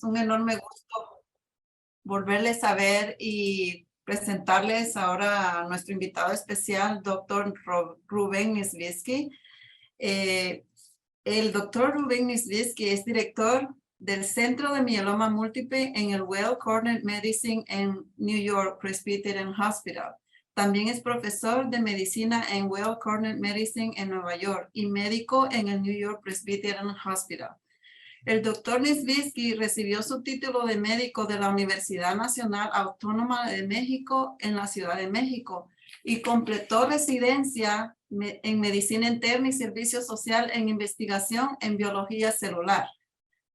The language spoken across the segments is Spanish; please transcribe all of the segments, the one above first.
un enorme gusto volverles a ver y presentarles ahora a nuestro invitado especial, doctor Rubén Niedzwiecki. El doctor Rubén Niedzwiecki es director del Centro de Mieloma Múltiple en el Weill Cornell Medicine en New York Presbyterian Hospital. También es profesor de medicina en Weill Cornell Medicine en Nueva York y médico en el New York Presbyterian Hospital. El doctor Niedzwiecki recibió su título de médico de la Universidad Nacional Autónoma de México en la Ciudad de México y completó residencia en medicina interna y servicio social en investigación en biología celular,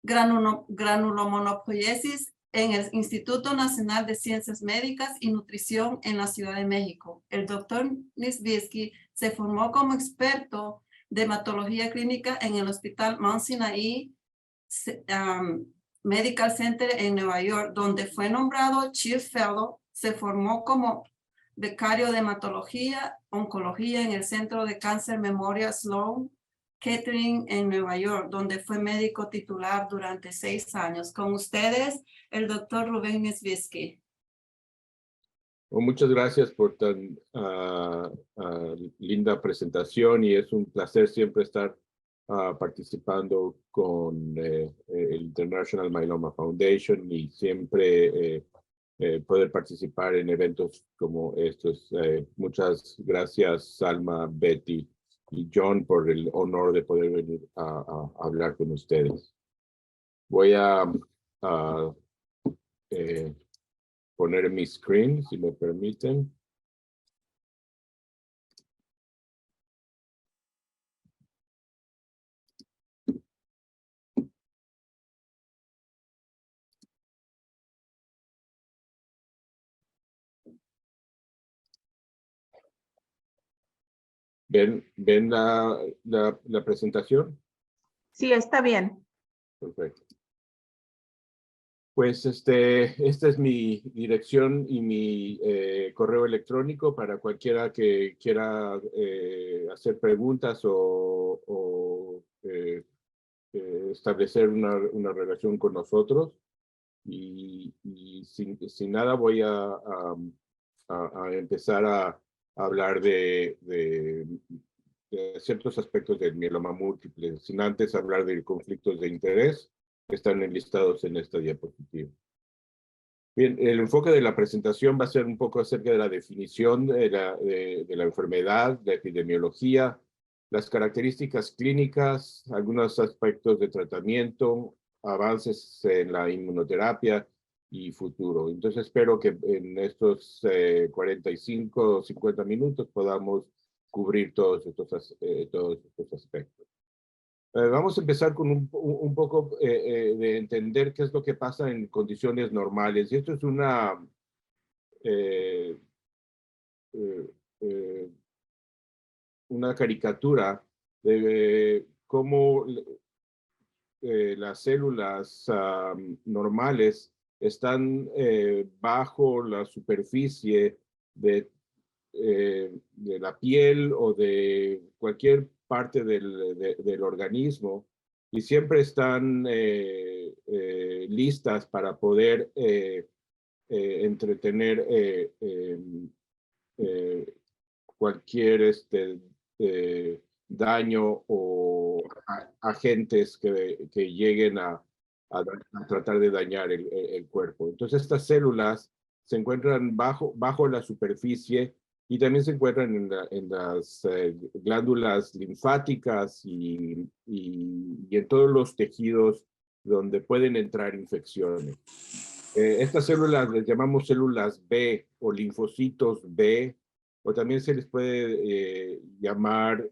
granulomonopoiesis en el Instituto Nacional de Ciencias Médicas y Nutrición en la Ciudad de México. El doctor Niedzwiecki se formó como experto de hematología clínica en el Hospital Mount Sinai Medical Center en Nueva York, donde fue nombrado Chief Fellow. Se formó como becario de hematología, oncología en el Centro de Cáncer Memorial Sloan Kettering en Nueva York, donde fue médico titular durante 6 años. Con ustedes, el doctor Rubén Niedzwiecki. Well, muchas gracias por tan linda presentación y es un placer siempre estar participando con el International Myeloma Foundation y siempre poder participar en eventos como estos. Muchas gracias, Salma, Betty y John, por el honor de poder venir a hablar con ustedes. Voy a poner mi screen, si me permiten. ¿Ven la presentación? Sí, está bien. Perfecto. Pues esta es mi dirección y mi correo electrónico para cualquiera que quiera hacer preguntas o establecer una relación con nosotros. Y sin nada voy a empezar a hablar de ciertos aspectos del mieloma múltiple, sin antes hablar de conflictos de interés que están enlistados en esta diapositiva. Bien, el enfoque de la presentación va a ser un poco acerca de la definición de la enfermedad, la epidemiología, las características clínicas, algunos aspectos de tratamiento, avances en la inmunoterapia y futuro. Entonces espero que en estos 45 o 50 minutos podamos cubrir todos estos aspectos. Vamos a empezar con un poco de entender qué es lo que pasa en condiciones normales. Y esto es una caricatura de cómo las células normales están bajo la superficie de la piel o de cualquier parte del organismo y siempre están listas para poder entretener cualquier daño o agentes que lleguen a tratar de dañar el cuerpo. Entonces estas células se encuentran bajo la superficie y también se encuentran en las glándulas linfáticas y en todos los tejidos donde pueden entrar infecciones. Estas células les llamamos células B o linfocitos B, o también se les puede llamar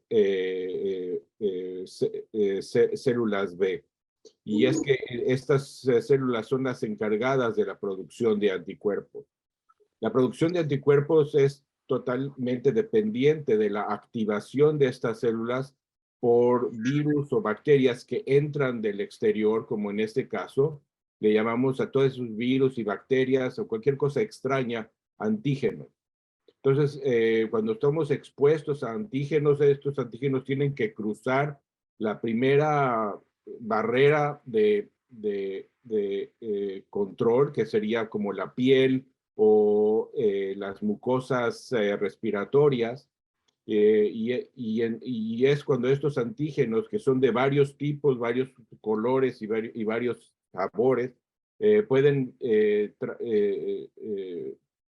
células B. Y es que estas células son las encargadas de la producción de anticuerpos. La producción de anticuerpos es totalmente dependiente de la activación de estas células por virus o bacterias que entran del exterior, como en este caso, le llamamos a todos esos virus y bacterias o cualquier cosa extraña antígenos. Entonces, cuando estamos expuestos a antígenos, estos antígenos tienen que cruzar la primera barrera de control, que sería como la piel o las mucosas respiratorias. Y es cuando estos antígenos, que son de varios tipos, varios colores y varios sabores, pueden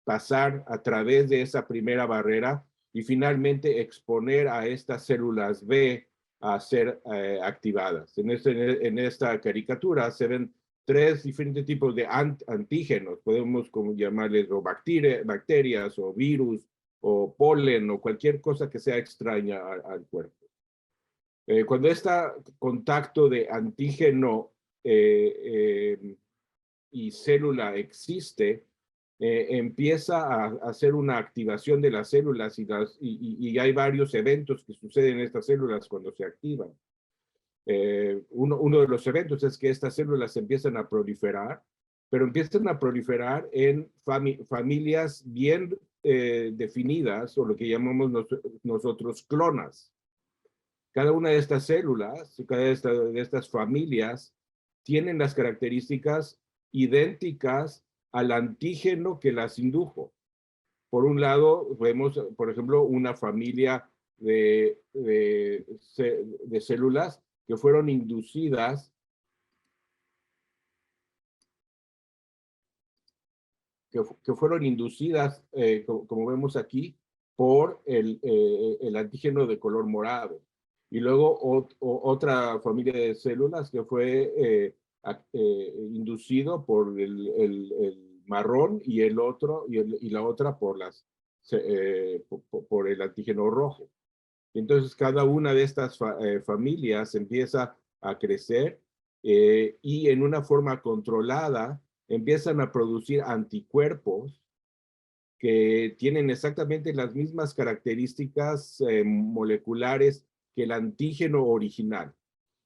pasar a través de esa primera barrera y finalmente exponer a estas células B a ser activadas. En esta caricatura se ven tres diferentes tipos de antígenos, podemos como llamarles o bacterias o virus o polen o cualquier cosa que sea extraña al cuerpo. Cuando este contacto de antígeno y célula existe, empieza a hacer una activación de las células y hay varios eventos que suceden en estas células cuando se activan. Uno de los eventos es que estas células empiezan a proliferar, pero empiezan a proliferar en familias bien definidas, o lo que llamamos nosotros clonas. Cada una de estas células, cada de estas familias, tienen las características idénticas al antígeno que las indujo. Por un lado, vemos, por ejemplo, una familia de células que fueron inducidas como vemos aquí, por el antígeno de color morado. Y luego otra familia de células que fue inducido por el marrón y la otra por el antígeno rojo. Entonces, cada una de estas familias empieza a crecer y en una forma controlada empiezan a producir anticuerpos que tienen exactamente las mismas características moleculares que el antígeno original.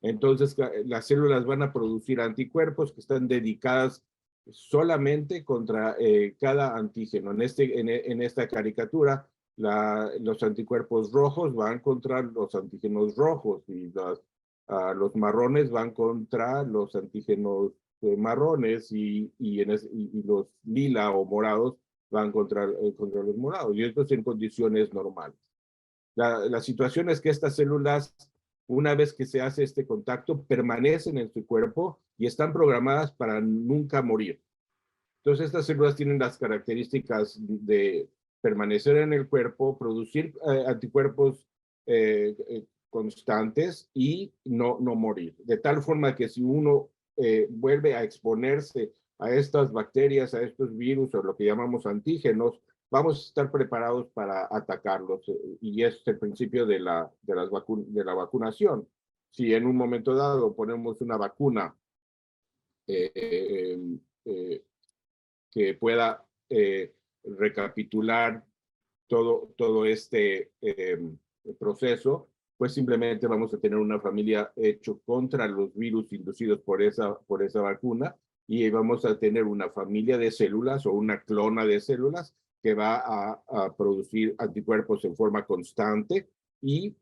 Entonces, las células van a producir anticuerpos que están dedicadas solamente contra cada antígeno. En esta caricatura, los anticuerpos rojos van contra los antígenos rojos y los marrones van contra los antígenos marrones y los lila o morados van contra los morados. Y esto es en condiciones normales. La situación es que estas células, una vez que se hace este contacto, permanecen en su cuerpo y están programadas para nunca morir. Entonces, estas células tienen las características de permanecer en el cuerpo, producir anticuerpos constantes y no morir. De tal forma que si uno vuelve a exponerse a estas bacterias, a estos virus o lo que llamamos antígenos, vamos a estar preparados para atacarlos. Y es el principio de la vacunación. Si en un momento dado ponemos una vacuna que pueda recapitular todo este proceso, pues simplemente vamos a tener una familia hecho contra los virus inducidos por esa vacuna y vamos a tener una familia de células o una clona de células que va a producir anticuerpos en forma constante y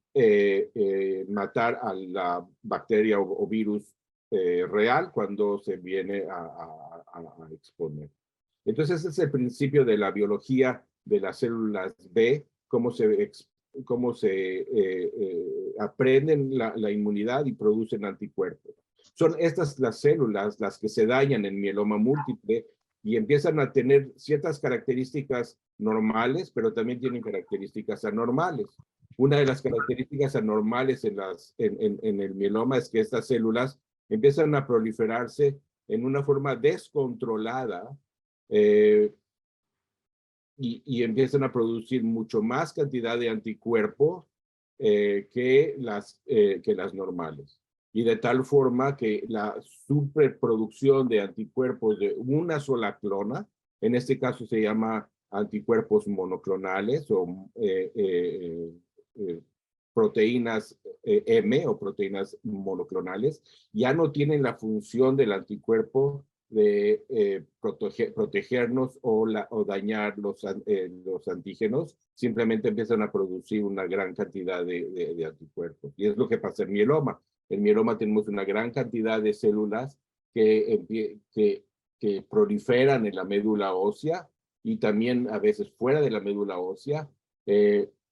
matar a la bacteria o virus real cuando se viene a exponer. Entonces, ese es el principio de la biología de las células B, cómo se aprenden la inmunidad y producen anticuerpos. Son estas las células las que se dañan en mieloma múltiple y empiezan a tener ciertas características normales, pero también tienen características anormales. Una de las características anormales en el mieloma es que estas células empiezan a proliferarse en una forma descontrolada y empiezan a producir mucho más cantidad de anticuerpos que las normales. Y de tal forma que la superproducción de anticuerpos de una sola clona, en este caso se llama anticuerpos monoclonales o proteínas M o proteínas monoclonales, ya no tienen la función del anticuerpo de protegernos o dañar los antígenos, simplemente empiezan a producir una gran cantidad de anticuerpos. Y es lo que pasa en mieloma. En mieloma tenemos una gran cantidad de células que proliferan en la médula ósea y también a veces fuera de la médula ósea,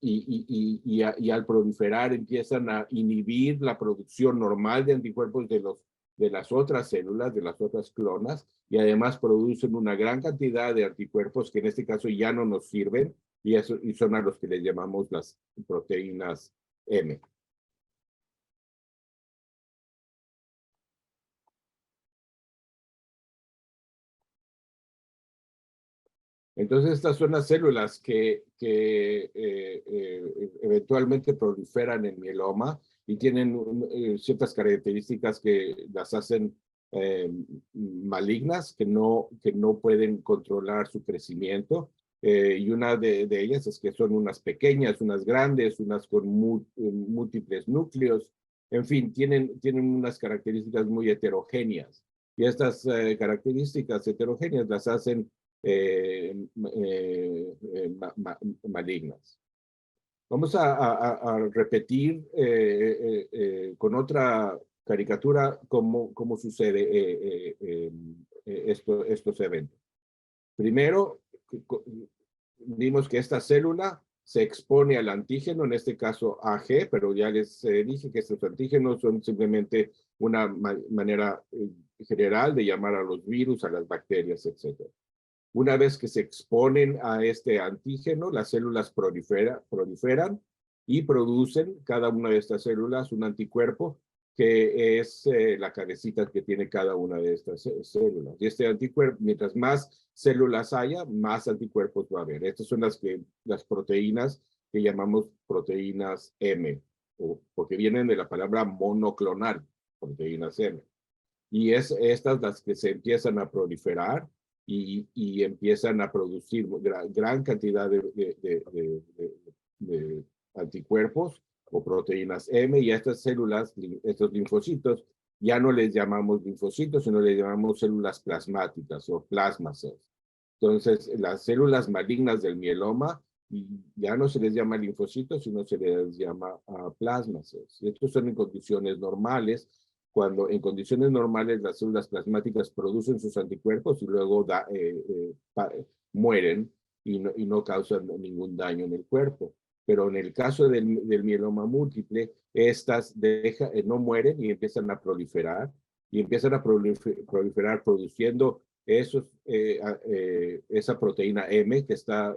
y al proliferar empiezan a inhibir la producción normal de anticuerpos de las otras células, de las otras clonas, y además producen una gran cantidad de anticuerpos que en este caso ya no nos sirven, y son a los que les llamamos las proteínas M. Entonces, estas son las células que eventualmente proliferan en mieloma y tienen ciertas características que las hacen malignas, que no pueden controlar su crecimiento. Y una de ellas es que son unas pequeñas, unas grandes, unas con múltiples núcleos. En fin, tienen unas características muy heterogéneas. Y estas características heterogéneas las hacen malignas. Vamos a repetir con otra caricatura cómo sucede estos eventos. Primero, vimos que esta célula se expone al antígeno, en este caso AG, pero ya les dije que estos antígenos son simplemente una manera general de llamar a los virus, a las bacterias, etc. Una vez que se exponen a este antígeno, las células proliferan y producen cada una de estas células un anticuerpo que es la cabecita que tiene cada una de estas células. Y este anticuerpo, mientras más células haya, más anticuerpos va a haber. Estas son las proteínas que llamamos proteínas M, porque vienen de la palabra monoclonal, proteínas M. Y estas las que se empiezan a proliferar y empiezan a producir gran cantidad de anticuerpos o proteínas M, y a estas células, estos linfocitos, ya no les llamamos linfocitos, sino les llamamos células plasmáticas o plasma cells. Entonces, las células malignas del mieloma ya no se les llama linfocitos, sino se les llama plasma cells. Y estos son en condiciones normales. Cuando en condiciones normales las células plasmáticas producen sus anticuerpos y luego mueren y no causan ningún daño en el cuerpo. Pero en el caso del mieloma múltiple, estas no mueren y empiezan a proliferar, y empiezan a proliferar produciendo esa proteína M que está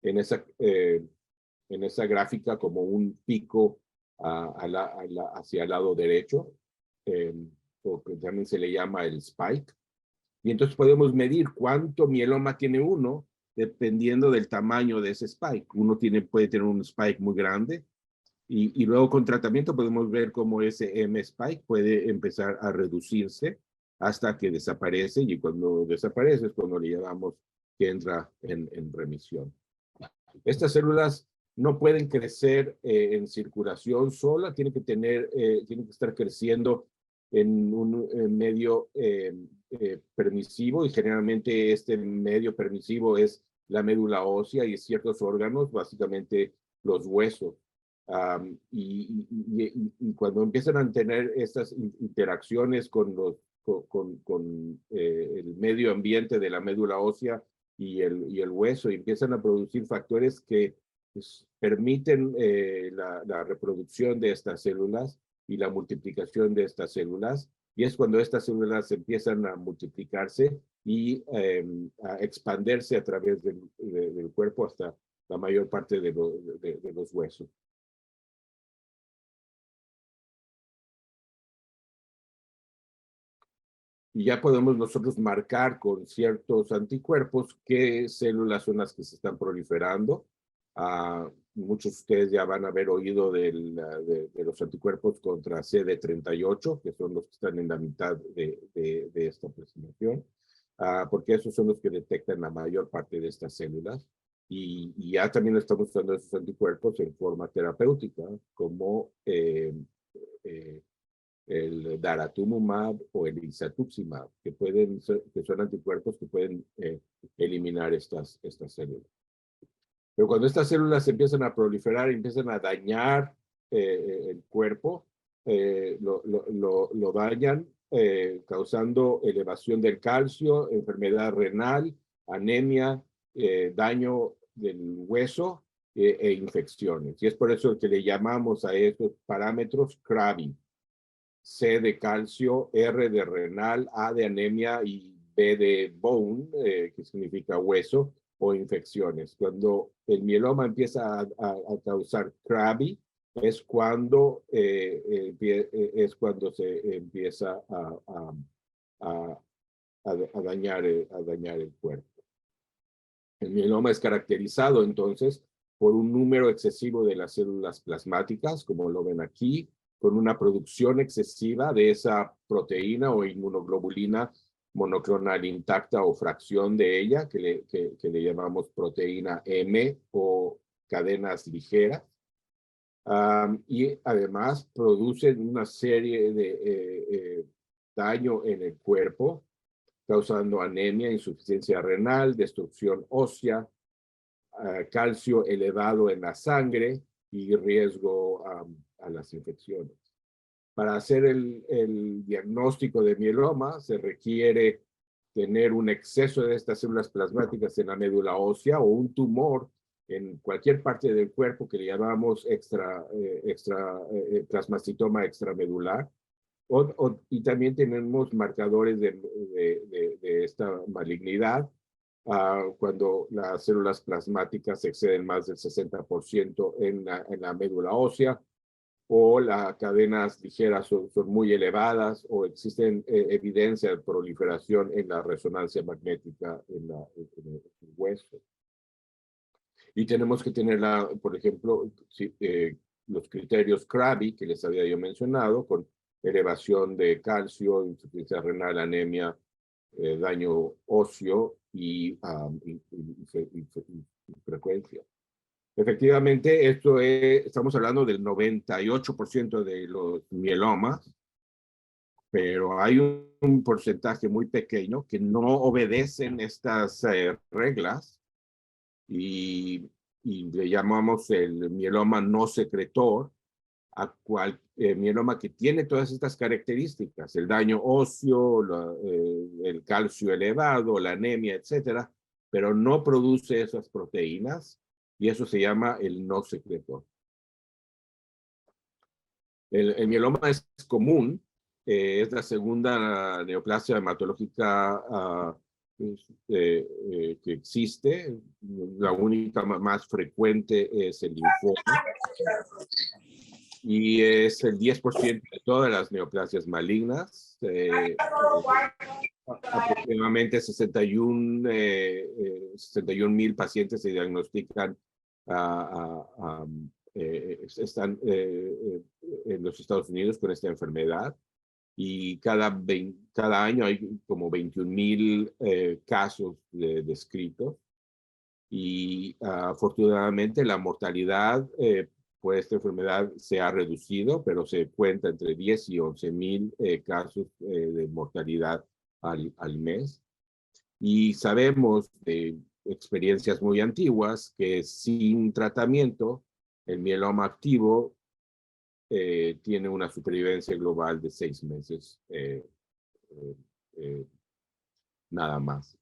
en esa gráfica como un pico hacia el lado derecho, o que también se le llama el spike. Y entonces podemos medir cuánto mieloma tiene uno dependiendo del tamaño de ese spike. Uno puede tener un spike muy grande y luego con tratamiento podemos ver cómo ese M-spike puede empezar a reducirse hasta que desaparece, y cuando desaparece es cuando le llamamos que entra en remisión. Estas células no pueden crecer en circulación sola, tienen que estar creciendo en un medio permisivo, y generalmente este medio permisivo es la médula ósea y ciertos órganos, básicamente los huesos. Y cuando empiezan a tener estas interacciones con el medio ambiente de la médula ósea y el hueso, y empiezan a producir factores que permiten la reproducción de estas células y la multiplicación de estas células, y es cuando estas células empiezan a multiplicarse y a expandirse a través del cuerpo hasta la mayor parte de los huesos. Y ya podemos nosotros marcar con ciertos anticuerpos qué células son las que se están proliferando. Muchos de ustedes ya van a haber oído de los anticuerpos contra CD38, que son los que están en la mitad de esta presentación, porque esos son los que detectan la mayor parte de estas células. Y ya también estamos usando esos anticuerpos en forma terapéutica, como el daratumumab o el isatuximab, que son anticuerpos que pueden eliminar estas células. Pero cuando estas células empiezan a proliferar y empiezan a dañar el cuerpo, lo dañan, causando elevación del calcio, enfermedad renal, anemia, daño del hueso e infecciones. Y es por eso que le llamamos a estos parámetros CRABI. C de calcio, R de renal, A de anemia y B de bone, que significa hueso, o infecciones. Cuando el mieloma empieza a causar CRABI, es cuando se empieza a dañar el cuerpo. El mieloma es caracterizado entonces por un número excesivo de las células plasmáticas, como lo ven aquí, con una producción excesiva de esa proteína o inmunoglobulina monoclonal intacta o fracción de ella, que le llamamos proteína M o cadenas ligeras. Y además producen una serie de daño en el cuerpo, causando anemia, insuficiencia renal, destrucción ósea, calcio elevado en la sangre y riesgo a las infecciones. Para hacer el diagnóstico de mieloma se requiere tener un exceso de estas células plasmáticas en la médula ósea o un tumor en cualquier parte del cuerpo que le llamamos plasmacitoma extramedular. Y también tenemos marcadores de esta malignidad cuando las células plasmáticas exceden más del 60% en la médula ósea, o las cadenas ligeras son muy elevadas, o existen evidencia de proliferación en la resonancia magnética en el hueso. Y tenemos que tener, por ejemplo, los criterios CRABI, que les había yo mencionado, con elevación de calcio, insuficiencia renal, anemia, daño óseo y frecuencia. Efectivamente, estamos hablando del 98% de los mielomas, pero hay un porcentaje muy pequeño que no obedecen estas reglas y le llamamos el mieloma no secretor, mieloma que tiene todas estas características, el daño óseo, el calcio elevado, la anemia, etcétera, pero no produce esas proteínas, y eso se llama el no secretor. El mieloma es común, es la segunda neoplasia hematológica que existe. La única más frecuente es el linfoma. Y es el 10% de todas las neoplasias malignas. Aproximadamente 61,000 pacientes se diagnostican, están en los Estados Unidos con esta enfermedad, y cada año hay como 21,000 casos descritos. Y afortunadamente la mortalidad por esta enfermedad se ha reducido, pero se cuenta entre 10 y 11,000 casos de mortalidad al mes. Y sabemos de experiencias muy antiguas que sin tratamiento, el mieloma activo tiene una supervivencia global de 6 meses, nada más.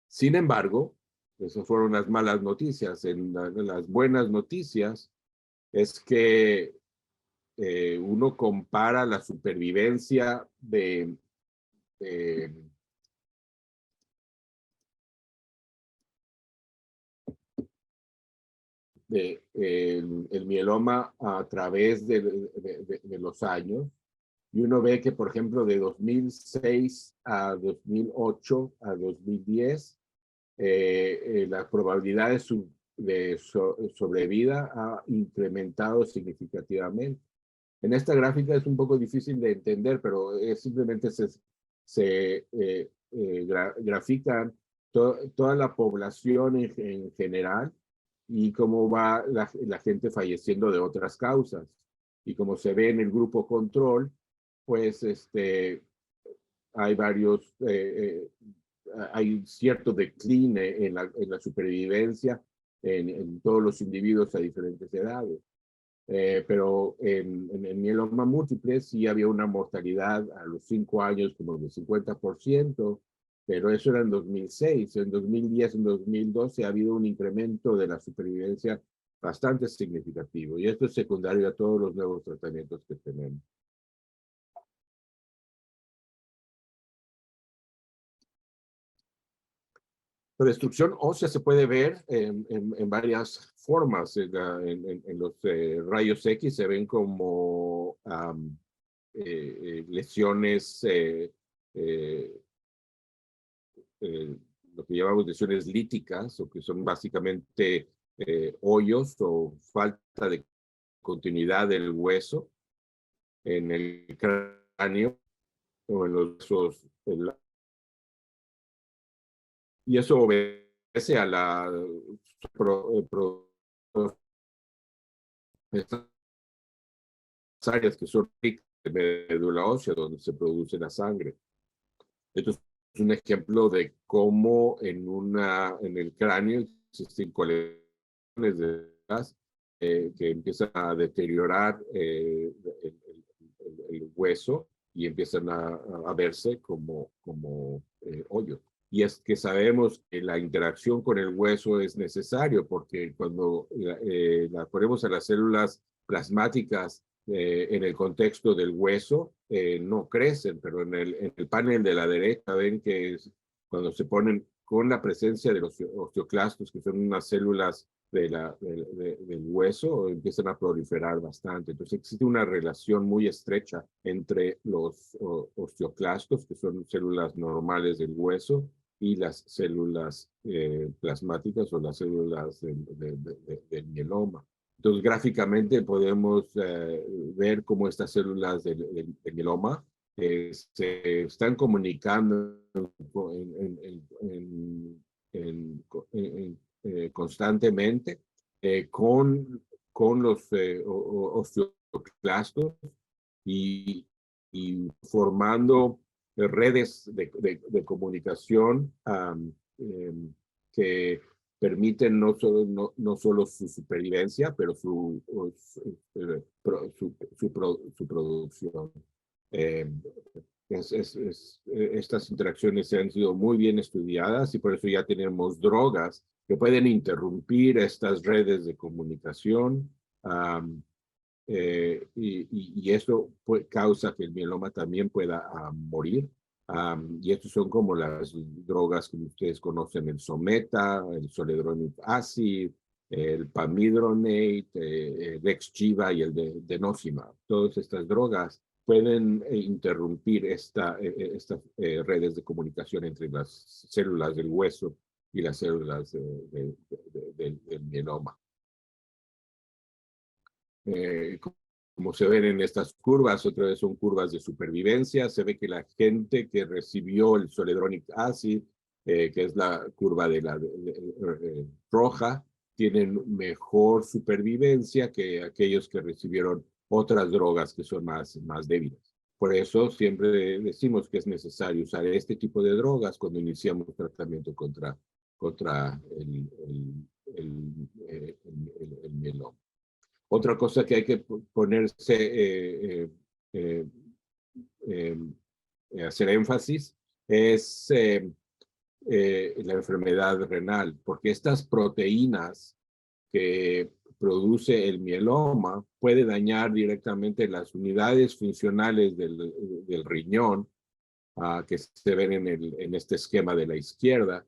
Sin embargo, esas fueron las malas noticias. Las buenas noticias es que uno compara la supervivencia del mieloma a través de los años, y uno ve que, por ejemplo, de 2006 a 2008 a 2010, la probabilidad de sobrevida ha incrementado significativamente. En esta gráfica es un poco difícil de entender, pero simplemente se grafican toda la población en general y cómo va la gente falleciendo de otras causas. Y como se ve en el grupo control, pues hay varios, hay cierto decline en la supervivencia en todos los individuos a diferentes edades. Pero en el mieloma múltiple sí había una mortalidad a los 5 años como del 50%, pero eso era en 2006. En 2010, en 2012 ha habido un incremento de la supervivencia bastante significativo, y esto es secundario a todos los nuevos tratamientos que tenemos. La destrucción ósea se puede ver en varias formas. En los rayos X se ven como lesiones, lo que llamamos lesiones líticas, o que son básicamente hoyos o falta de continuidad del hueso en el cráneo o en los huesos. Y eso obedece a estas áreas que son ricas de médula ósea, donde se produce la sangre. Esto es un ejemplo de cómo en el cráneo existen colecciones de gas que empiezan a deteriorar el hueso y empiezan a verse como hoyos. Y es que sabemos que la interacción con el hueso es necesario, porque cuando la ponemos a las células plasmáticas en el contexto del hueso, no crecen, pero en el panel de la derecha ven que cuando se ponen con la presencia de los osteoclastos, que son unas células del hueso, empiezan a proliferar bastante. Entonces existe una relación muy estrecha entre los osteoclastos, que son células normales del hueso, y las células plasmáticas o las células del mieloma. Entonces, gráficamente podemos ver cómo estas células del mieloma se están comunicando constantemente con los osteoclastos y formando redes de comunicación que permiten no solo su supervivencia, pero su producción. Estas interacciones han sido muy bien estudiadas, y por eso ya tenemos drogas que pueden interrumpir estas redes de comunicación, y eso causa que el mieloma también pueda morir. Y estos son como las drogas que ustedes conocen: el Someta, el Zoledronic Acid, el Pamidronate, el Exgiva y el Denosumab. Todas estas drogas pueden interrumpir estas redes de comunicación entre las células del hueso y las células del mieloma. Como se ven en estas curvas, otra vez son curvas de supervivencia. Se ve que la gente que recibió el Zoledronic Acid, que es la curva roja, tienen mejor supervivencia que aquellos que recibieron otras drogas que son más débiles. Por eso siempre decimos que es necesario usar este tipo de drogas cuando iniciamos tratamiento contra el mieloma. Otra cosa que hay que ponerse, hacer énfasis es la enfermedad renal, porque estas proteínas que produce el mieloma puede dañar directamente las unidades funcionales del riñón, que se ven en este esquema de la izquierda,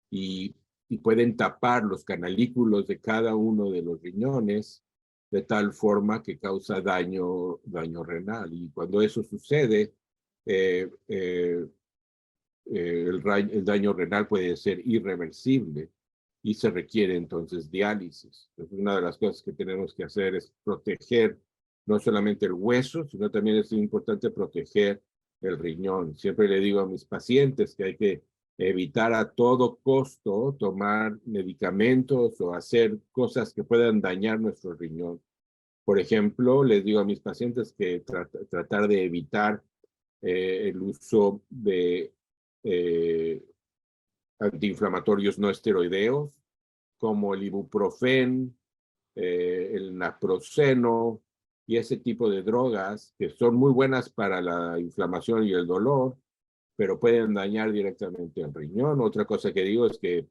y pueden tapar los canalículos de cada uno de los riñones, de tal forma que causa daño renal. Y cuando eso sucede, el daño renal puede ser irreversible y se requiere entonces diálisis. Entonces, una de las cosas que tenemos que hacer es proteger no solamente el hueso, sino también es importante proteger el riñón. Siempre le digo a mis pacientes que hay que evitar a todo costo tomar medicamentos o hacer cosas que puedan dañar nuestro riñón. Por ejemplo, les digo a mis pacientes que tratar de evitar el uso de antiinflamatorios no esteroideos, como el ibuprofeno, el naproxeno y ese tipo de drogas que son muy buenas para la inflamación y el dolor, pero pueden dañar directamente el riñón. Otra cosa que digo es que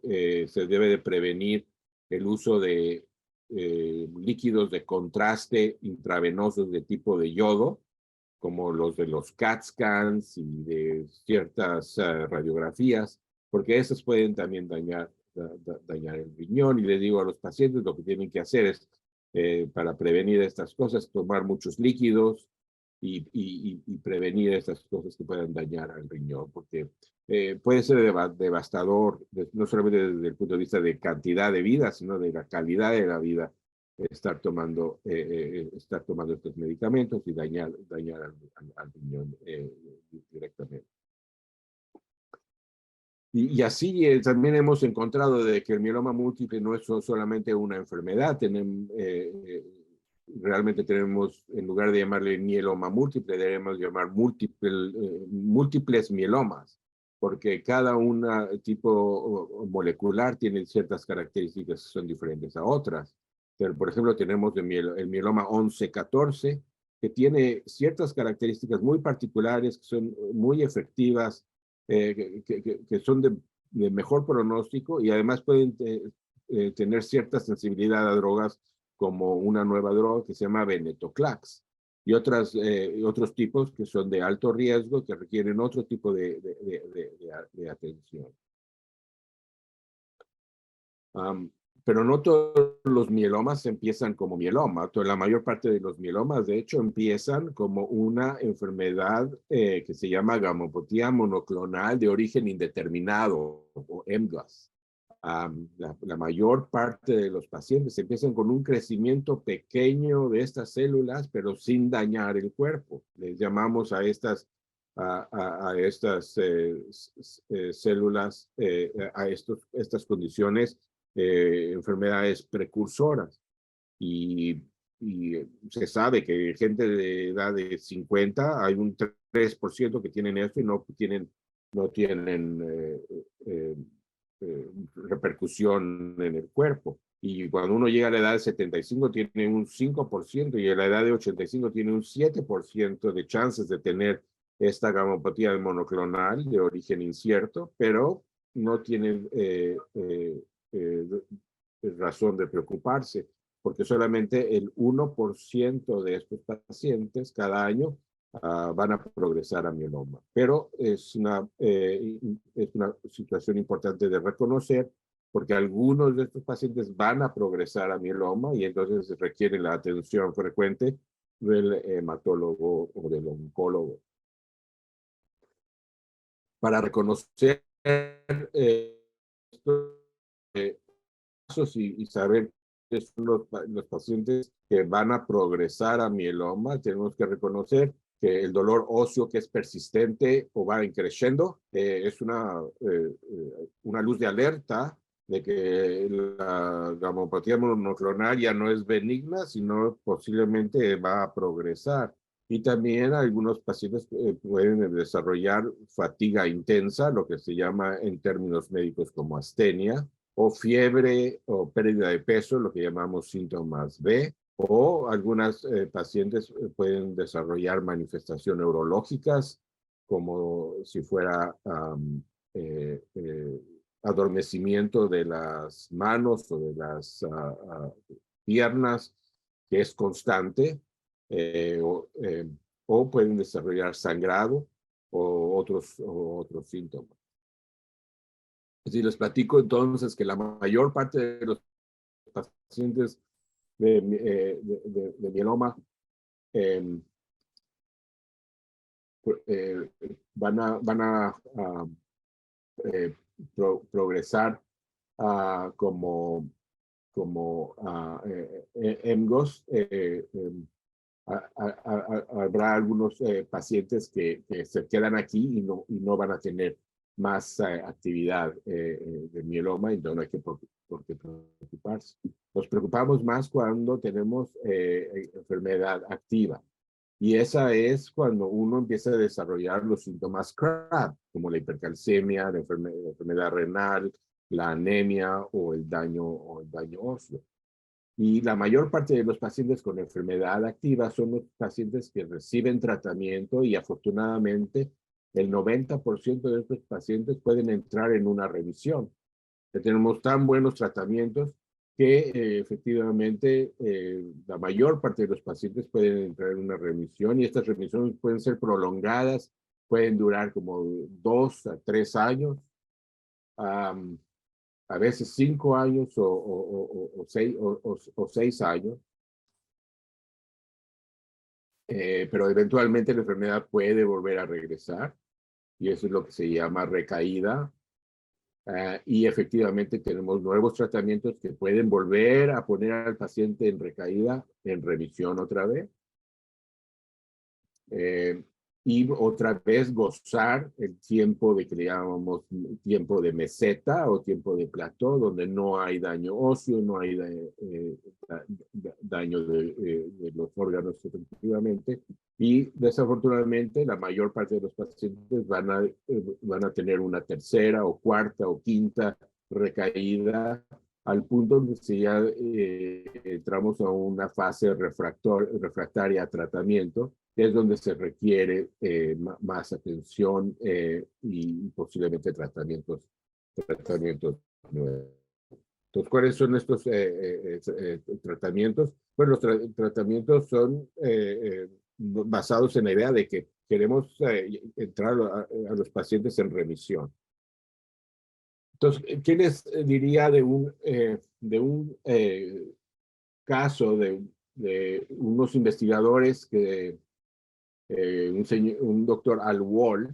se debe de prevenir el uso de líquidos de contraste intravenosos de tipo de yodo, como los de los CAT scans y de ciertas radiografías, porque esas pueden también dañar el riñón. Y le digo a los pacientes lo que tienen que hacer es, para prevenir estas cosas, tomar muchos líquidos y prevenir estas cosas que puedan dañar al riñón, porque puede ser devastador, no solamente desde el punto de vista de cantidad de vida, sino de la calidad de la vida, estar tomando estos medicamentos y dañar al riñón directamente. Y así también hemos encontrado de que el mieloma múltiple no es solamente una enfermedad, realmente tenemos, en lugar de llamarle mieloma múltiple, debemos llamar múltiples mielomas, porque cada tipo molecular tiene ciertas características que son diferentes a otras. Pero, por ejemplo, tenemos el mieloma 11-14, que tiene ciertas características muy particulares, que son muy efectivas, que son de mejor pronóstico y además pueden tener cierta sensibilidad a drogas, como una nueva droga que se llama venetoclax y otros tipos que son de alto riesgo, que requieren otro tipo de atención. Pero no todos los mielomas empiezan como mieloma. La mayor parte de los mielomas, de hecho, empiezan como una enfermedad que se llama gamopatía monoclonal de origen indeterminado, o MGUS. La mayor parte de los pacientes empiezan con un crecimiento pequeño de estas células, pero sin dañar el cuerpo. Les llamamos a estas células, estas condiciones, enfermedades precursoras. Y se sabe que gente de edad de 50, hay un 3% que tienen esto y no tienen repercusión en el cuerpo. Y cuando uno llega a la edad de 75 tiene un 5% y a la edad de 85 tiene un 7% de chances de tener esta gamopatía monoclonal de origen incierto, pero no tienen razón de preocuparse, porque solamente el 1% de estos pacientes cada año van a progresar a mieloma. Pero es una situación importante de reconocer, porque algunos de estos pacientes van a progresar a mieloma y entonces requieren la atención frecuente del hematólogo o del oncólogo. Para reconocer estos casos y saber que son los pacientes que van a progresar a mieloma, tenemos que reconocer que el dolor óseo que es persistente o va creciendo es una luz de alerta de que la gamopatía monoclonal ya no es benigna, sino posiblemente va a progresar. Y también algunos pacientes pueden desarrollar fatiga intensa, lo que se llama en términos médicos como astenia, o fiebre o pérdida de peso, lo que llamamos síntomas B, o algunas pacientes pueden desarrollar manifestaciones neurológicas, como si fuera adormecimiento de las manos o de las piernas, que es constante, o pueden desarrollar sangrado o otros síntomas. Si les platico entonces que la mayor parte de los pacientes de mieloma van a progresar como MGOS. Habrá algunos pacientes que se quedan aquí y no van a tener más actividad de mieloma, y no hay por qué preocuparse. Nos preocupamos más cuando tenemos enfermedad activa. Y esa es cuando uno empieza a desarrollar los síntomas CRAB, como la hipercalcemia, la enfermedad renal, la anemia o el daño óseo. Y la mayor parte de los pacientes con enfermedad activa son los pacientes que reciben tratamiento y afortunadamente el 90% de estos pacientes pueden entrar en una remisión. Tenemos tan buenos tratamientos que efectivamente la mayor parte de los pacientes pueden entrar en una remisión y estas remisiones pueden ser prolongadas, pueden durar como 2 a 3 años, a veces 5 años o 6 años, pero eventualmente la enfermedad puede volver a regresar y eso es lo que se llama recaída. Y efectivamente tenemos nuevos tratamientos que pueden volver a poner al paciente en recaída, en remisión otra vez. Y otra vez gozar el tiempo de que le llamamos tiempo de meseta o tiempo de plató, donde no hay daño óseo, no hay daño de los órganos efectivamente. Y desafortunadamente la mayor parte de los pacientes van a tener una tercera o cuarta o quinta recaída al punto donde si ya entramos a una fase refractaria a tratamiento, que es donde se requiere más atención y posiblemente tratamientos nuevos. Entonces, ¿cuáles son estos tratamientos? Bueno, los tratamientos son basados en la idea de que queremos entrar a los pacientes en remisión. Entonces, ¿qué les diría de un caso de unos investigadores que un doctor Al Wall,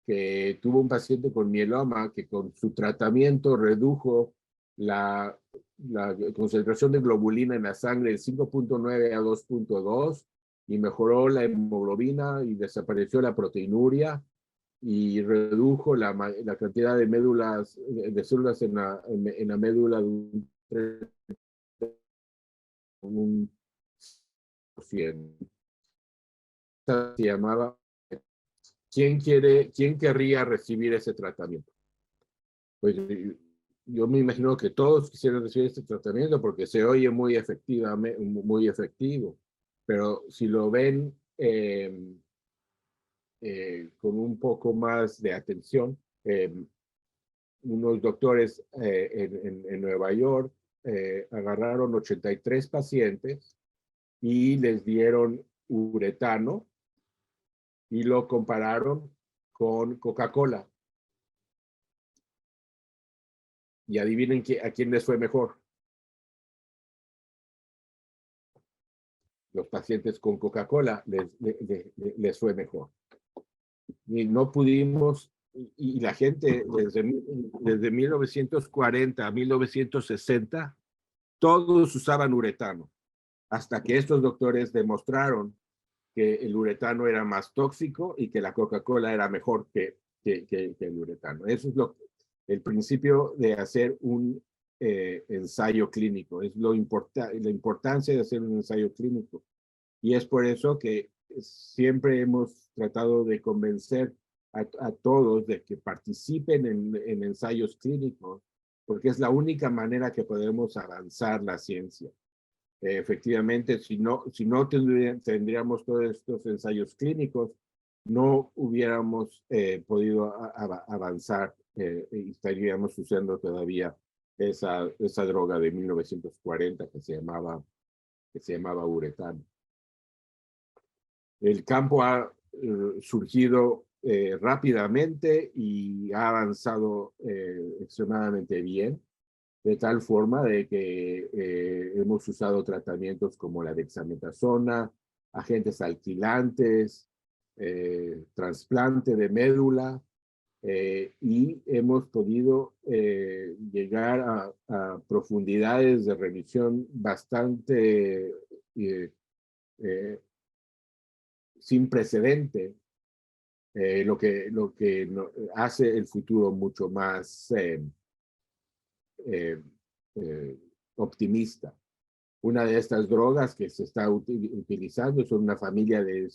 que tuvo un paciente con mieloma que con su tratamiento redujo la concentración de globulina en la sangre de 5.9 a 2.2 y mejoró la hemoglobina y desapareció la proteinuria y redujo la cantidad de médulas, de células en la médula de un 100%. Se llamaba ¿quién querría recibir ese tratamiento? Pues yo me imagino que todos quisieran recibir este tratamiento porque se oye muy efectivo, pero si lo ven con un poco más de atención, unos doctores en Nueva York agarraron 83 pacientes y les dieron uretano y lo compararon con Coca-Cola. Y adivinen a quién les fue mejor. Los pacientes con Coca-Cola les fue mejor. Y no pudimos, y la gente desde 1940 a 1960, todos usaban uretano, hasta que estos doctores demostraron que el uretano era más tóxico y que la Coca-Cola era mejor que el uretano. Eso es el principio de hacer un ensayo clínico, es la importancia de hacer un ensayo clínico. Y es por eso que siempre hemos tratado de convencer a todos de que participen en ensayos clínicos, porque es la única manera que podemos avanzar la ciencia. Efectivamente, si no tendríamos todos estos ensayos clínicos, no hubiéramos podido avanzar y estaríamos usando todavía esa droga de 1940 que se llamaba uretano. El campo ha surgido rápidamente y ha avanzado extremadamente bien, de tal forma de que hemos usado tratamientos como la dexametasona, agentes alquilantes, trasplante de médula, y hemos podido llegar a profundidades de remisión bastante sin precedente, lo que hace el futuro mucho más optimista. Una de estas drogas que se está utilizando son una familia de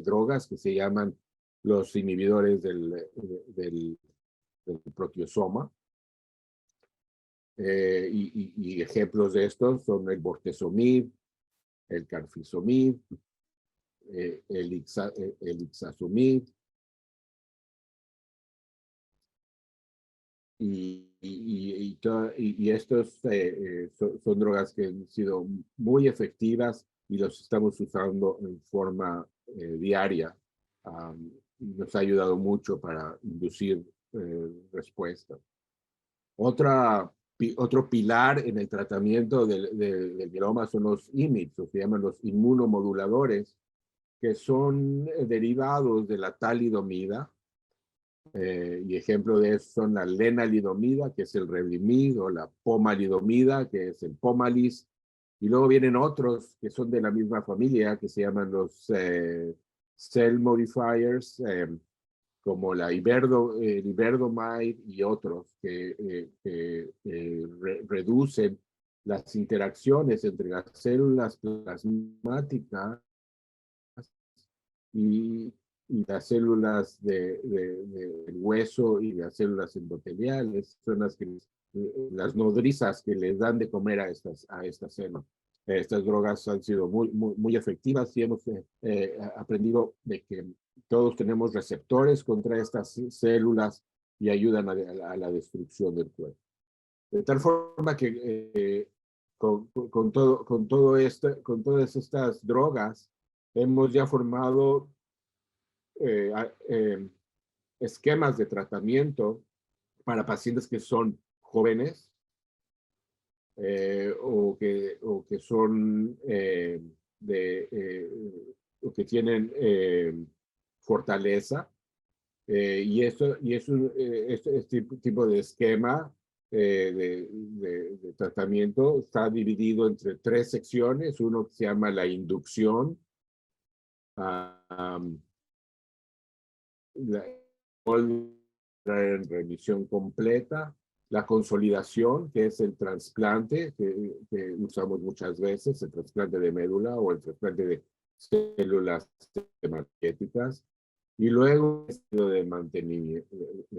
drogas que se llaman los inhibidores del proteasoma. Y ejemplos de estos son el bortezomib, el carfilzomib, el ixazomib, y estos son drogas que han sido muy efectivas y los estamos usando en forma diaria. Nos ha ayudado mucho para inducir respuesta. Otro pilar en el tratamiento del mieloma son los IMIDs, o se llaman los inmunomoduladores, que son derivados de la talidomida. Y ejemplo de eso son la lenalidomida, que es el Revlimid, o la pomalidomida, que es el Pomalyst. Y luego vienen otros que son de la misma familia, que se llaman los cell modifiers, como la iberdomide y otros, que reducen las interacciones entre las células plasmáticas y las células del hueso y las células endoteliales, son las nodrizas que les dan de comer a estas células. Estas drogas han sido muy efectivas y hemos aprendido de que todos tenemos receptores contra estas células y ayudan a la destrucción del cuerpo. De tal forma que con todas estas drogas hemos ya formado esquemas de tratamiento para pacientes que son jóvenes o que son o que tienen fortaleza. Este tipo de esquema de tratamiento está dividido entre 3 secciones. Uno que se llama la inducción, en remisión completa, la consolidación, que es el trasplante que usamos muchas veces, el trasplante de médula o el trasplante de células hematopoyéticas, y luego el de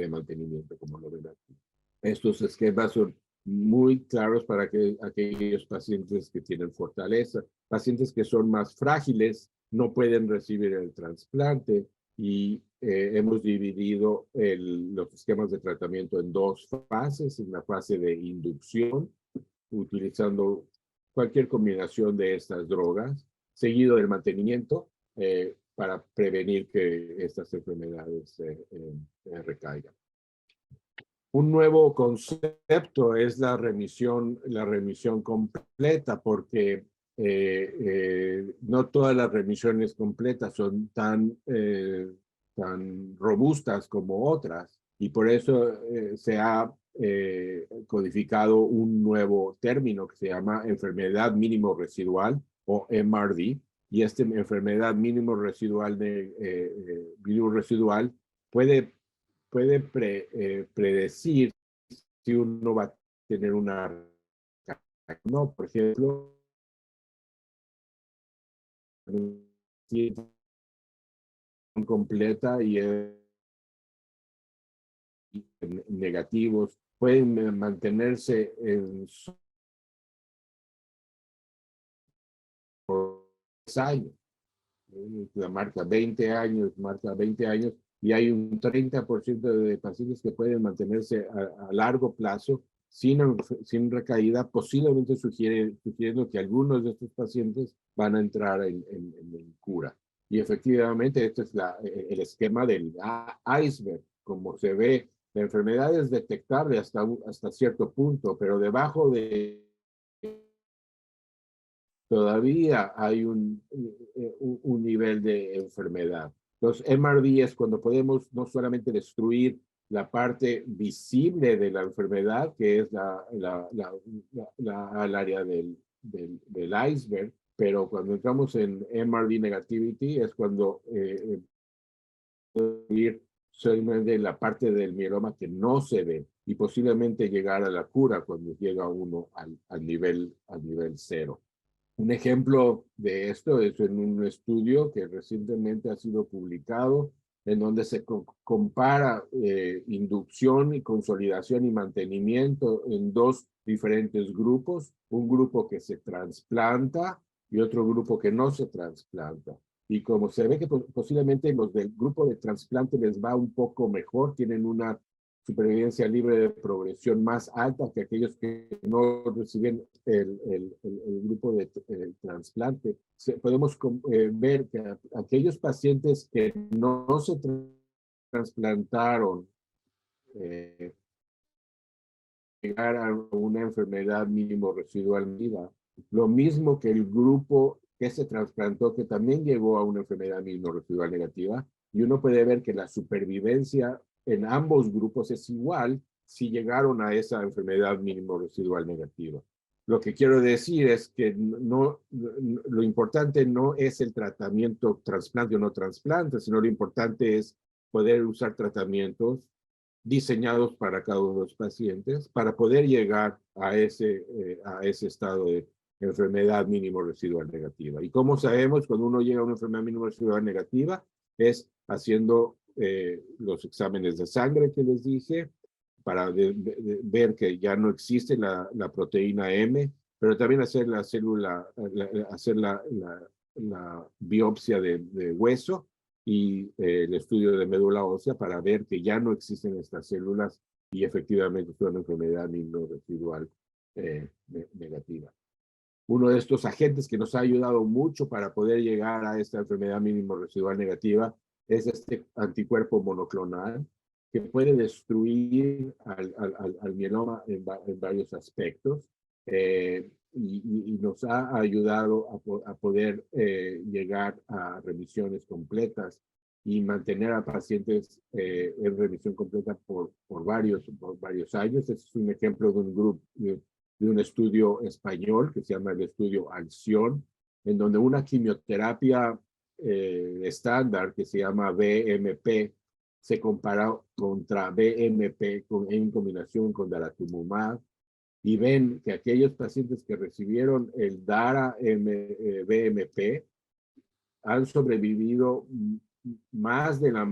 mantenimiento, como lo ven aquí. Estos esquemas son muy claros para aquellos pacientes que tienen fortaleza. Pacientes que son más frágiles no pueden recibir el trasplante, y hemos dividido los esquemas de tratamiento en 2 fases. En la fase de inducción, utilizando cualquier combinación de estas drogas, seguido del mantenimiento para prevenir que estas enfermedades recaigan. Un nuevo concepto es la remisión completa, porque no todas las remisiones completas son tan robustas como otras, y por eso se ha codificado un nuevo término que se llama enfermedad mínimo residual, o MRD, y esta enfermedad mínimo residual puede predecir si uno va a tener una, no, por ejemplo, completa y negativos pueden mantenerse por 10 años. La marca 20 años, y hay un 30% de pacientes que pueden mantenerse a largo plazo sin recaída, posiblemente sugiriendo que algunos de estos pacientes van a entrar en cura. Y efectivamente, este es el esquema del iceberg. Como se ve, la enfermedad es detectable hasta cierto punto, pero debajo de todavía hay un nivel de enfermedad. Entonces, MRD es cuando podemos no solamente destruir la parte visible de la enfermedad, que es al área del iceberg, pero cuando entramos en MRD negativity es cuando solamente la parte del mieloma que no se ve, y posiblemente llegar a la cura cuando llega uno al nivel 0. Un ejemplo de esto es en un estudio que recientemente ha sido publicado en donde se compara inducción y consolidación y mantenimiento en dos diferentes grupos, un grupo que se trasplanta y otro grupo que no se trasplanta. Y como se ve que posiblemente los del grupo de trasplante les va un poco mejor, tienen una supervivencia libre de progresión más alta que aquellos que no reciben el grupo de trasplante. Podemos ver que aquellos pacientes que no se trasplantaron llegar a una enfermedad mínimo residual viva, lo mismo que el grupo que se trasplantó, que también llegó a una enfermedad mínimo residual negativa, y uno puede ver que la supervivencia en ambos grupos es igual si llegaron a esa enfermedad mínimo residual negativa. Lo que quiero decir es que lo importante no es el tratamiento trasplante o no trasplante, sino lo importante es poder usar tratamientos diseñados para cada uno de los pacientes para poder llegar a ese estado de enfermedad mínimo residual negativa. ¿Y cómo sabemos cuando uno llega a una enfermedad mínimo residual negativa? Es haciendo los exámenes de sangre que les dije, para ver que ya no existe la proteína M, pero también hacer la célula, hacer la biopsia de hueso y el estudio de médula ósea para ver que ya no existen estas células y efectivamente es una enfermedad mínimo residual negativa. Uno de estos agentes que nos ha ayudado mucho para poder llegar a esta enfermedad mínimo residual negativa es este anticuerpo monoclonal que puede destruir al mieloma en varios aspectos y nos ha ayudado a poder llegar a remisiones completas y mantener a pacientes en remisión completa por varios años. Este es un ejemplo de un grupo, de un estudio español que se llama el estudio Alción, en donde una quimioterapia estándar que se llama BMP se compara contra BMP en combinación con daratumumab y ven que aquellos pacientes que recibieron el BMP han sobrevivido más de la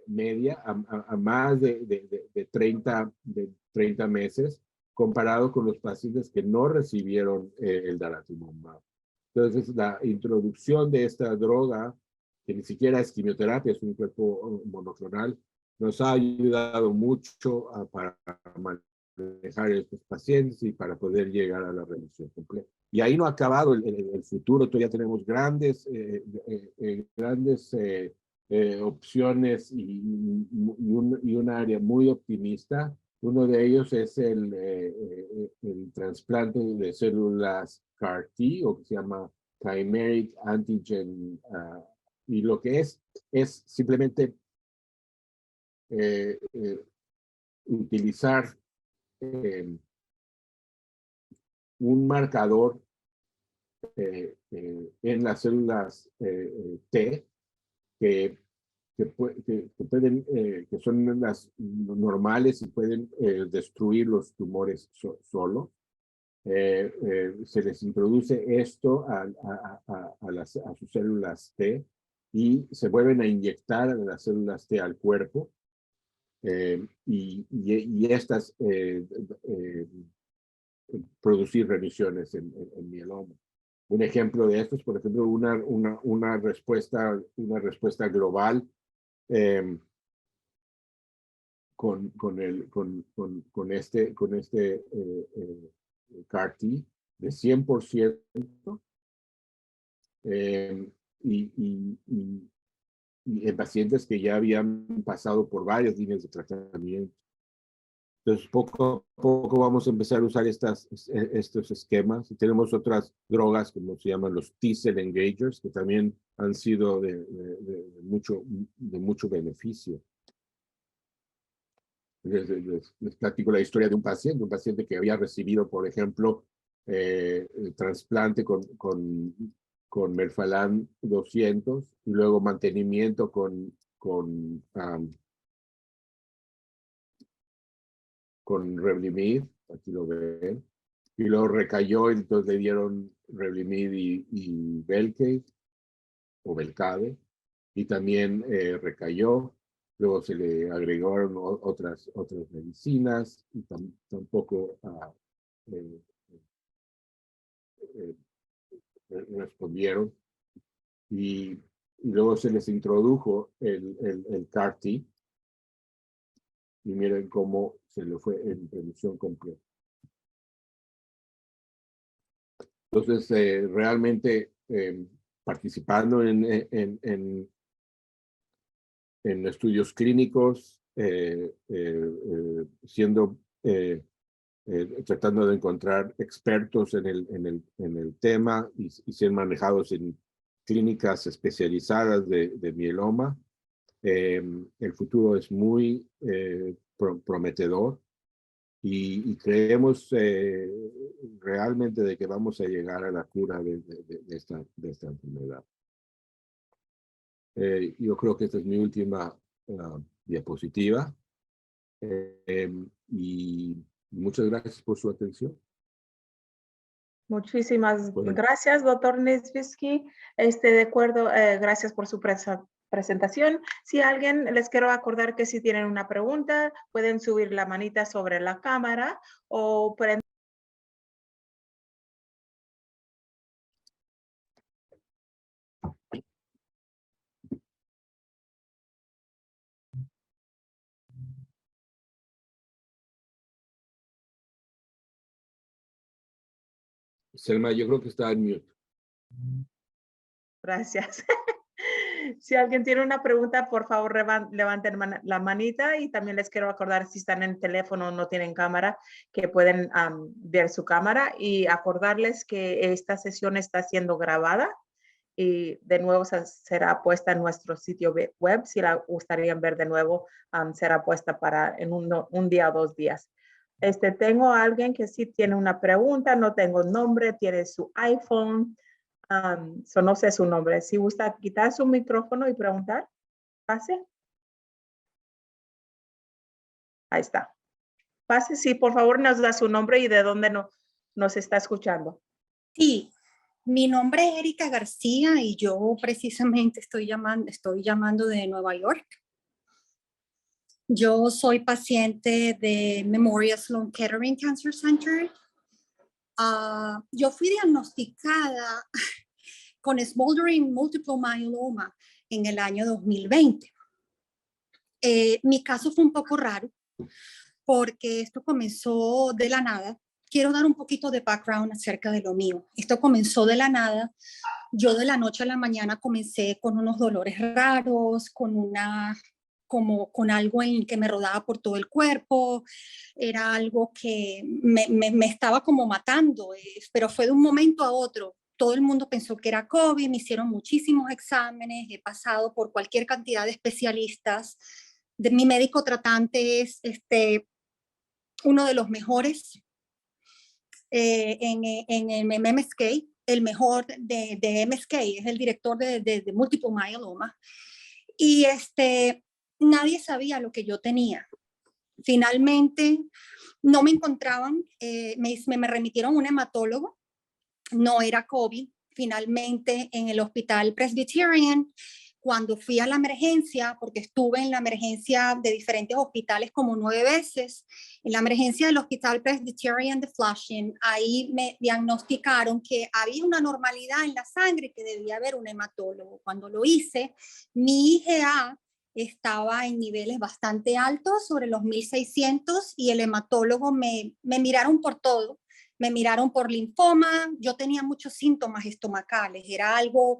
media, a más de 30 meses, comparado con los pacientes que no recibieron el daratumumab. Entonces, la introducción de esta droga, que ni siquiera es quimioterapia, es un cuerpo monoclonal, nos ha ayudado mucho para manejar a estos pacientes y para poder llegar a la remisión completa. Y ahí no ha acabado el futuro, todavía tenemos grandes opciones y un área muy optimista. Uno de ellos es el trasplante de células CAR-T, o que se llama Chimeric Antigen, y lo que es simplemente utilizar un marcador en las células T que pueden, que son las normales y pueden destruir los tumores solo. Se les introduce esto a sus células T y se vuelven a inyectar a las células T al cuerpo y estas producir remisiones en mieloma. Un ejemplo de esto es, por ejemplo, una respuesta global con este CAR-T de 100% y en pacientes que ya habían pasado por varias líneas de tratamiento. Entonces, poco a poco vamos a empezar a usar estos esquemas. Y tenemos otras drogas, como se llaman los T-cell engagers, que también han sido de mucho beneficio. Les platico la historia de un paciente que había recibido, por ejemplo, el trasplante con Melphalan 200 y luego mantenimiento con Revlimid, aquí lo ven, y luego recayó, entonces le dieron Revlimid y Velcade o Velcade, y también recayó. Luego se le agregaron otras medicinas y tampoco respondieron. Y luego se les introdujo el CAR-T y miren cómo se le fue en remisión completa. Entonces, realmente participando en estudios clínicos, tratando de encontrar expertos en el tema y ser manejados en clínicas especializadas de mieloma. El futuro es muy prometedor y creemos realmente de que vamos a llegar a la cura de esta enfermedad. Yo creo que esta es mi última diapositiva y muchas gracias por su atención. Muchísimas gracias, doctor Niedzwiecki. De acuerdo, gracias por su presentación. Si alguien, les quiero acordar que si tienen una pregunta, pueden subir la manita sobre la cámara o pueden... Selma, yo creo que está en mute. Gracias. Si alguien tiene una pregunta, por favor, levanten la manita y también les quiero acordar si están en teléfono o no tienen cámara, que pueden ver su cámara y acordarles que esta sesión está siendo grabada y de nuevo será puesta en nuestro sitio web. Si la gustarían ver de nuevo, será puesta en un día o 2 días. Tengo a alguien que sí tiene una pregunta, no tengo nombre, tiene su iPhone. No sé su nombre. Si gusta quitar su micrófono y preguntar, pase. Ahí está. Pase, sí, por favor nos da su nombre y de dónde nos está escuchando. Sí, mi nombre es Erika García y yo precisamente estoy llamando de Nueva York. Yo soy paciente de Memorial Sloan Kettering Cancer Center. Yo fui diagnosticada con smoldering multiple myeloma en el año 2020. Mi caso fue un poco raro porque esto comenzó de la nada. Quiero dar un poquito de background acerca de lo mío. Esto comenzó de la nada. Yo de la noche a la mañana comencé con unos dolores raros, con algo en que me rodaba por todo el cuerpo. Era algo que me estaba como matando, pero fue de un momento a otro. Todo el mundo pensó que era COVID, me hicieron muchísimos exámenes, he pasado por cualquier cantidad de especialistas. Mi médico tratante es uno de los mejores en el MSK, el mejor de MSK, es el director de Multiple Myeloma. Y nadie sabía lo que yo tenía. Finalmente no me encontraban, me remitieron a un hematólogo, no era COVID. Finalmente en el hospital Presbyterian, cuando fui a la emergencia, porque estuve en la emergencia de diferentes hospitales como 9 veces, en la emergencia del hospital Presbyterian de Flushing, ahí me diagnosticaron que había una normalidad en la sangre, que debía haber un hematólogo. Cuando lo hice, mi IgA estaba en niveles bastante altos, sobre los 1600, y el hematólogo me miraron por todo. Me miraron por linfoma, yo tenía muchos síntomas estomacales, era algo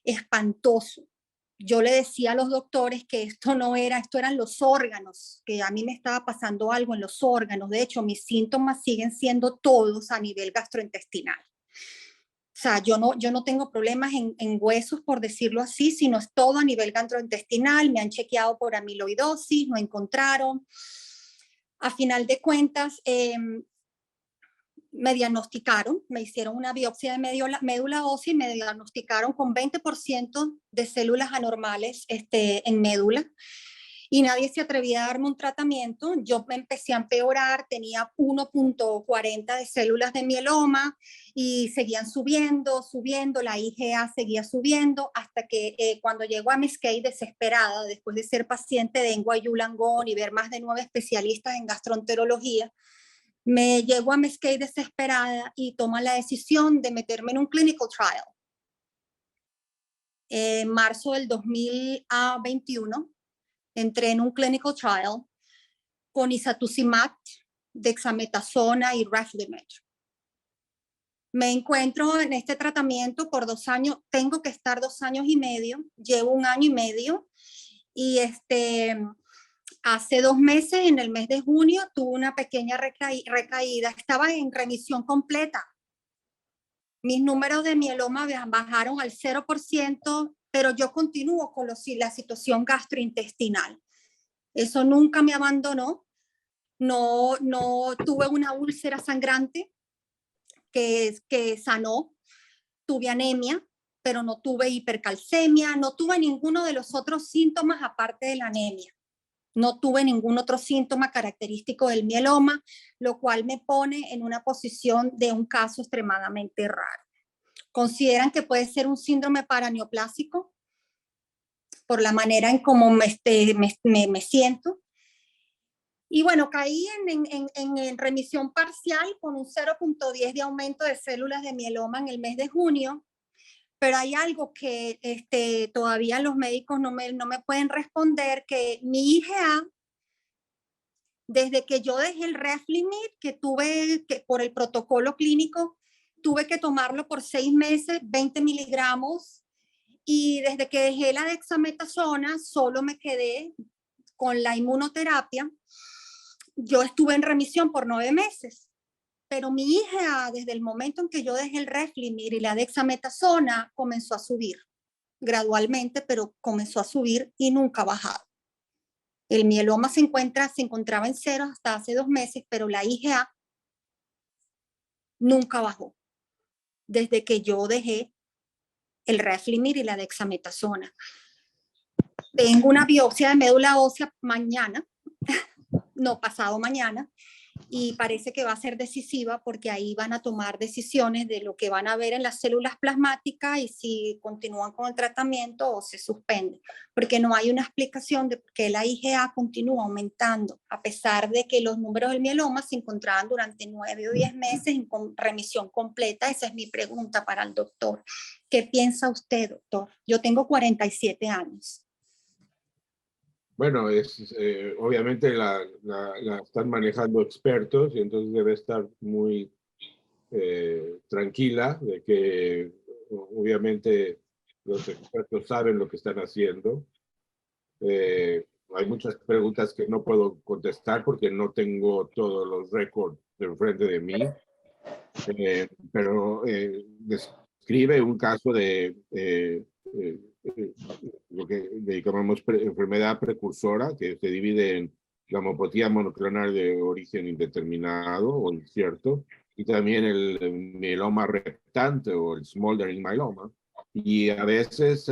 espantoso. Yo le decía a los doctores que esto no era, esto eran los órganos, que a mí me estaba pasando algo en los órganos. De hecho, mis síntomas siguen siendo todos a nivel gastrointestinal. O sea, yo no tengo problemas en huesos, por decirlo así, sino es todo a nivel gastrointestinal. Me han chequeado por amiloidosis, no encontraron. A final de cuentas, me diagnosticaron, me hicieron una biopsia de médula ósea y me diagnosticaron con 20% de células anormales en médula. y nadie se atrevía a darme un tratamiento. Yo me empecé a empeorar, tenía 1.40 de células de mieloma y seguían subiendo, la IgA seguía subiendo, hasta que cuando llego a Mesquite desesperada, después de ser paciente de NYU Langone y ver más de 9 especialistas en gastroenterología, me llego a Mesquite desesperada y tomo la decisión de meterme en un clinical trial. En marzo del 2021 entré en un clinical trial con isatuximab, dexametasona y Revlimid. Me encuentro en este tratamiento por 2 años, tengo que estar 2 años y medio, llevo 1 año y medio, y hace 2 meses, en el mes de junio, tuve una pequeña recaída, estaba en remisión completa. Mis números de mieloma bajaron al 0%, pero yo continúo con la situación gastrointestinal. Eso nunca me abandonó. No tuve una úlcera sangrante que sanó. Tuve anemia, pero no tuve hipercalcemia, no tuve ninguno de los otros síntomas aparte de la anemia. No tuve ningún otro síntoma característico del mieloma, lo cual me pone en una posición de un caso extremadamente raro. ¿Consideran que puede ser un síndrome paraneoplásico? Por la manera en cómo me siento. Y bueno, caí en remisión parcial con un 0.10 de aumento de células de mieloma en el mes de junio, pero hay algo que todavía los médicos no me pueden responder, que mi IgA, desde que yo dejé el Revlimid, que por el protocolo clínico, tuve que tomarlo por 6 meses, 20 miligramos, y desde que dejé la dexametasona, solo me quedé con la inmunoterapia. Yo estuve en remisión por 9 meses, pero mi IgA, desde el momento en que yo dejé el Revlimid y la dexametasona, comenzó a subir gradualmente, pero comenzó a subir y nunca ha bajado. El mieloma se encontraba en 0 hasta hace 2 meses, pero la IgA nunca bajó desde que yo dejé el Revlimid y la dexametasona. Tengo una biopsia de médula ósea mañana, no, pasado mañana, y parece que va a ser decisiva porque ahí van a tomar decisiones de lo que van a ver en las células plasmáticas y si continúan con el tratamiento o se suspende, porque no hay una explicación de por qué la IgA continúa aumentando, a pesar de que los números del mieloma se encontraban durante 9 o 10 meses en remisión completa. Esa es mi pregunta para el doctor. ¿Qué piensa usted, doctor? Yo tengo 47 años. Bueno, obviamente la están manejando expertos y entonces debe estar muy tranquila de que obviamente los expertos saben lo que están haciendo. Hay muchas preguntas que no puedo contestar porque no tengo todos los récords enfrente de mí, pero describe un caso de lo que llamamos enfermedad precursora, que se divide en gamopatía monoclonal de origen indeterminado o incierto, y también el mieloma reptante o el smoldering myeloma. Y a veces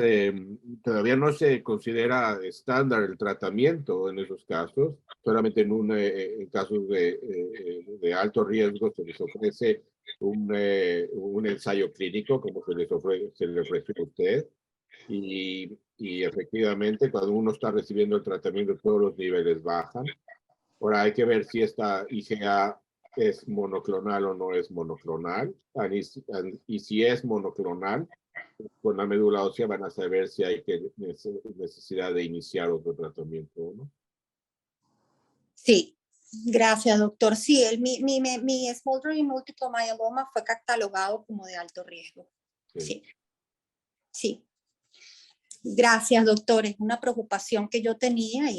todavía no se considera estándar el tratamiento en esos casos, solamente en casos de alto riesgo se les ofrece un ensayo clínico, como se le ofrece a usted. Y efectivamente, cuando uno está recibiendo el tratamiento, todos los niveles bajan. Ahora hay que ver si esta IgA es monoclonal o no es monoclonal. Y si es monoclonal, con la médula ósea van a saber si hay necesidad de iniciar otro tratamiento, ¿no? Sí, gracias, doctor. Sí, mi smoldering multiple myeloma fue catalogado como de alto riesgo. Sí. Sí. Gracias, doctor. Es una preocupación que yo tenía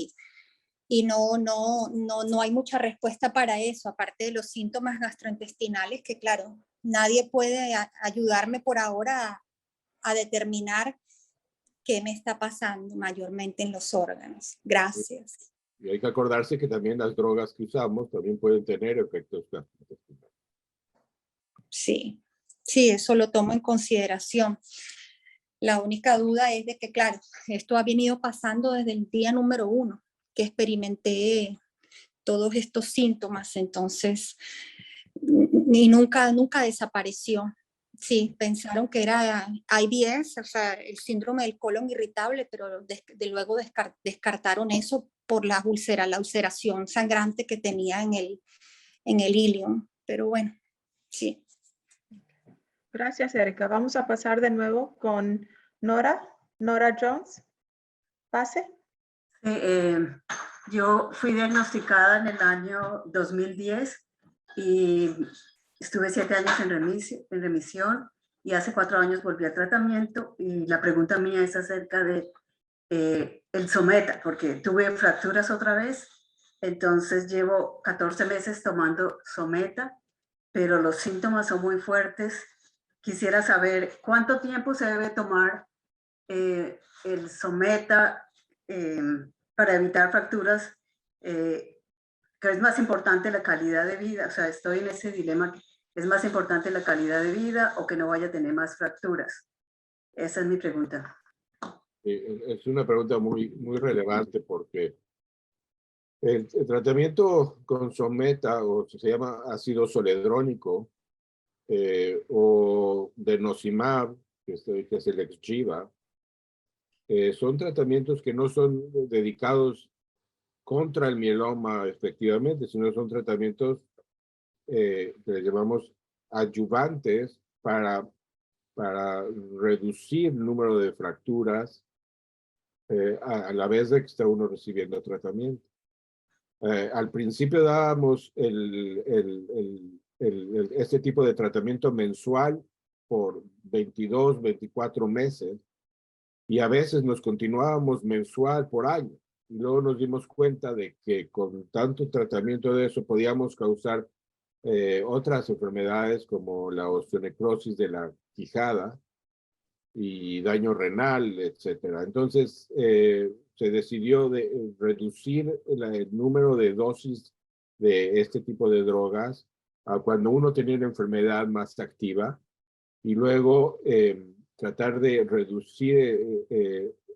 y no hay mucha respuesta para eso, aparte de los síntomas gastrointestinales que, claro, nadie puede ayudarme por ahora a determinar qué me está pasando mayormente en los órganos. Gracias. Y hay que acordarse que también las drogas que usamos también pueden tener efectos gastrointestinales. Sí, eso lo tomo en consideración. La única duda es de que, claro, esto ha venido pasando desde el día número 1. que experimenté todos estos síntomas, entonces, y nunca desapareció. Sí, pensaron que era IBS, o sea, el síndrome del colon irritable, pero luego descartaron eso por la ulceración sangrante que tenía en el ilium. Pero bueno, sí. Gracias, Erika. Vamos a pasar de nuevo con Nora Jones. Pase. Yo fui diagnosticada en el año 2010 y estuve 7 años en remisión y hace 4 años volví al tratamiento y la pregunta mía es acerca de el Someta, porque tuve fracturas otra vez, entonces llevo 14 meses tomando Someta, pero los síntomas son muy fuertes. Quisiera saber cuánto tiempo se debe tomar el Someta para evitar fracturas, que es más importante la calidad de vida. O sea, estoy en ese dilema. ¿Es más importante la calidad de vida o que no vaya a tener más fracturas? Esa es mi pregunta. Es una pregunta muy relevante porque el tratamiento con Someta, o se llama ácido zoledrónico, o denosumab, que es el Exgiva, son tratamientos que no son dedicados contra el mieloma efectivamente, sino son tratamientos que le llamamos adyuvantes para reducir el número de fracturas a la vez de que está uno recibiendo tratamiento. Al principio dábamos este tipo de tratamiento mensual por 22, 24 meses y a veces nos continuábamos mensual por año. Y luego nos dimos cuenta de que con tanto tratamiento de eso podíamos causar otras enfermedades como la osteonecrosis de la quijada y daño renal, etcétera. Entonces se decidió de reducir el número de dosis de este tipo de drogas a cuando uno tenía una enfermedad más activa y luego tratar de reducir,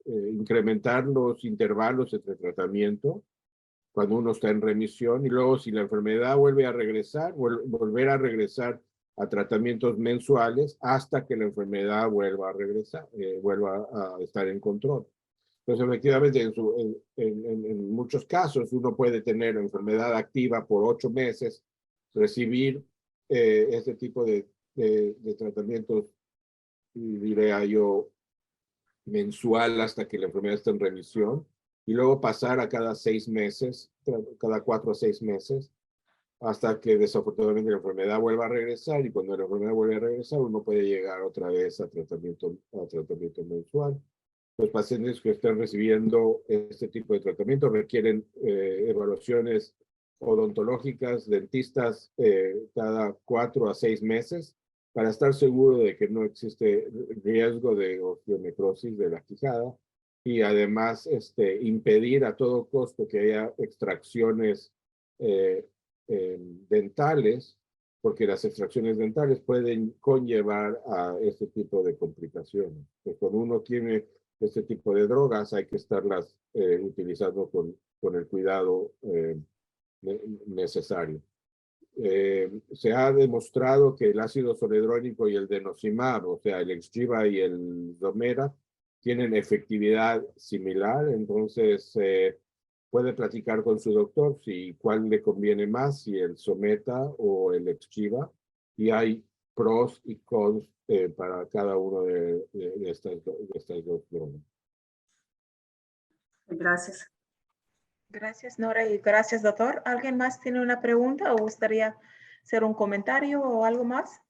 incrementar los intervalos entre tratamiento cuando uno está en remisión y luego si la enfermedad vuelve a regresar, volver a regresar a tratamientos mensuales hasta que la enfermedad vuelva a regresar, vuelva a estar en control. Entonces, efectivamente, en muchos casos uno puede tener enfermedad activa por 8 meses, recibir este tipo de tratamientos, diría yo, mensual hasta que la enfermedad esté en remisión, y luego pasar a cada 6 meses, cada 4 a 6 meses, hasta que desafortunadamente la enfermedad vuelva a regresar, y cuando la enfermedad vuelve a regresar, uno puede llegar otra vez a tratamiento mensual. Los pacientes que están recibiendo este tipo de tratamiento requieren evaluaciones odontológicas, dentistas, cada 4 a 6 meses, para estar seguro de que no existe riesgo de osteonecrosis de la quijada, y además impedir a todo costo que haya extracciones dentales, porque las extracciones dentales pueden conllevar a este tipo de complicaciones. Pues cuando uno tiene este tipo de drogas hay que estarlas utilizando con el cuidado necesario. Se ha demostrado que el ácido zoledrónico y el denosumab, o sea, el Exgiva y el Someta, tienen efectividad similar, entonces puede platicar con su doctor si cuál le conviene más, si el Someta o el Exgiva, y hay pros y cons para cada uno de estas dos drogas. Gracias. Gracias, Nora, y gracias, doctor. ¿Alguien más tiene una pregunta o gustaría hacer un comentario o algo más?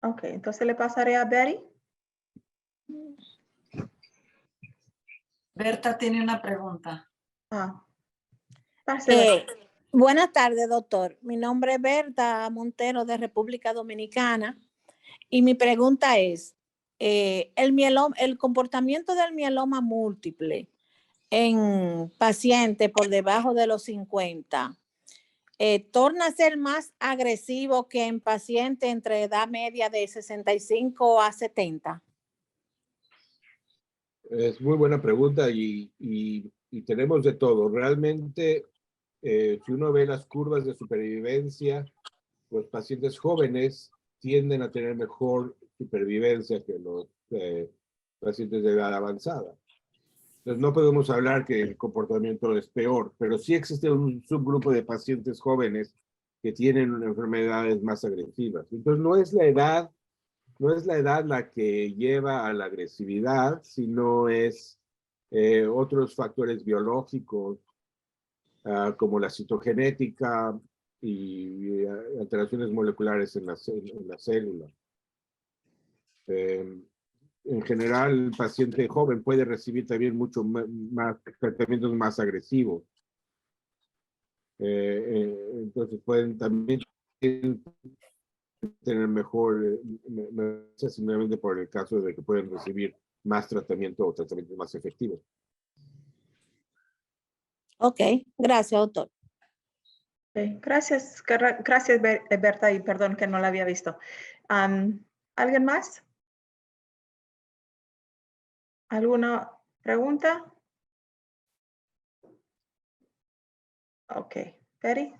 Ok, entonces le pasaré a Betty. Berta tiene una pregunta. Buenas tardes, doctor. Mi nombre es Berta Montero, de República Dominicana, y mi pregunta es, el comportamiento del mieloma múltiple en pacientes por debajo de los 50, ¿torna a ser más agresivo que en pacientes entre edad media de 65 a 70? Es muy buena pregunta y tenemos de todo. Realmente, si uno ve las curvas de supervivencia, los pacientes jóvenes tienden a tener mejor supervivencia que los pacientes de edad avanzada. Entonces, no podemos hablar que el comportamiento es peor, pero sí existe un subgrupo de pacientes jóvenes que tienen enfermedades más agresivas. Entonces, no es la edad la que lleva a la agresividad, sino es otros factores biológicos, como la citogenética y alteraciones moleculares en la célula. En general, el paciente joven puede recibir también mucho más tratamientos más agresivos. Entonces pueden también tener mejor, simplemente por el caso de que pueden recibir más tratamiento o tratamientos más efectivos. Ok, gracias, doctor. Okay, gracias, gracias Berta, y perdón que no la había visto. ¿Alguien más? ¿Alguna pregunta? Ok, Betty.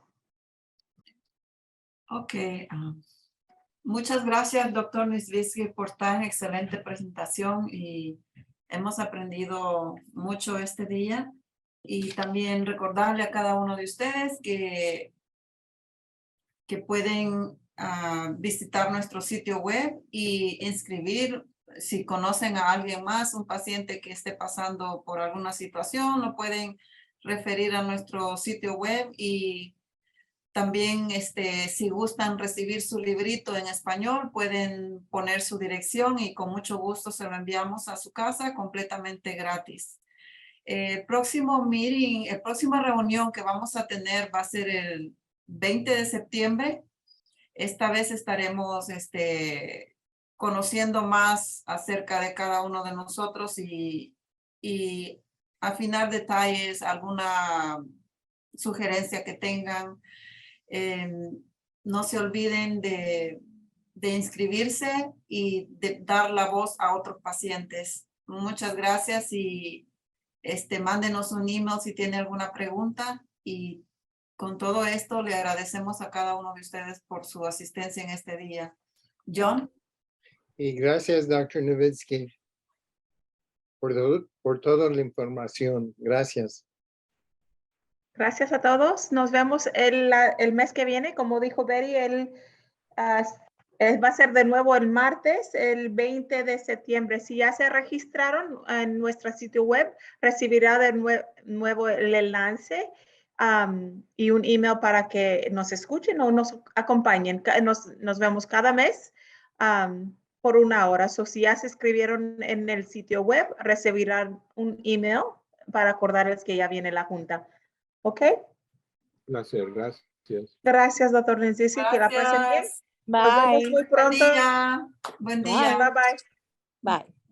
Ok. Muchas gracias, doctor Nisvinsky, por tan excelente presentación y hemos aprendido mucho este día. Y también recordarle a cada uno de ustedes que pueden visitar nuestro sitio web y inscribir. Si conocen a alguien más, un paciente que esté pasando por alguna situación, lo pueden referir a nuestro sitio web y también si gustan recibir su librito en español, pueden poner su dirección y con mucho gusto se lo enviamos a su casa completamente gratis. Próxima reunión que vamos a tener va a ser el 20 de septiembre. Esta vez estaremos conociendo más acerca de cada uno de nosotros y afinar detalles, alguna sugerencia que tengan. No se olviden de inscribirse y de dar la voz a otros pacientes. Muchas gracias y mándenos un email si tiene alguna pregunta y con todo esto le agradecemos a cada uno de ustedes por su asistencia en este día. John. Y gracias, Dr. Nowitzki, por toda la información. Gracias. Gracias a todos. Nos vemos el mes que viene. Como dijo Betty, va a ser de nuevo el martes, el 20 de septiembre. Si ya se registraron en nuestro sitio web, recibirá de nuevo el enlace y un email para que nos escuchen o nos acompañen. Nos vemos cada mes por 1 hora. Si ya se inscribieron en el sitio web, recibirán un email para acordarles que ya viene la junta. ¿Ok? Placer, gracias. Gracias, doctor Nisvinsky. Que la pasen bien. Nos vemos Bye. muy pronto. Buen día. Buen día. Bye, bye. Bye.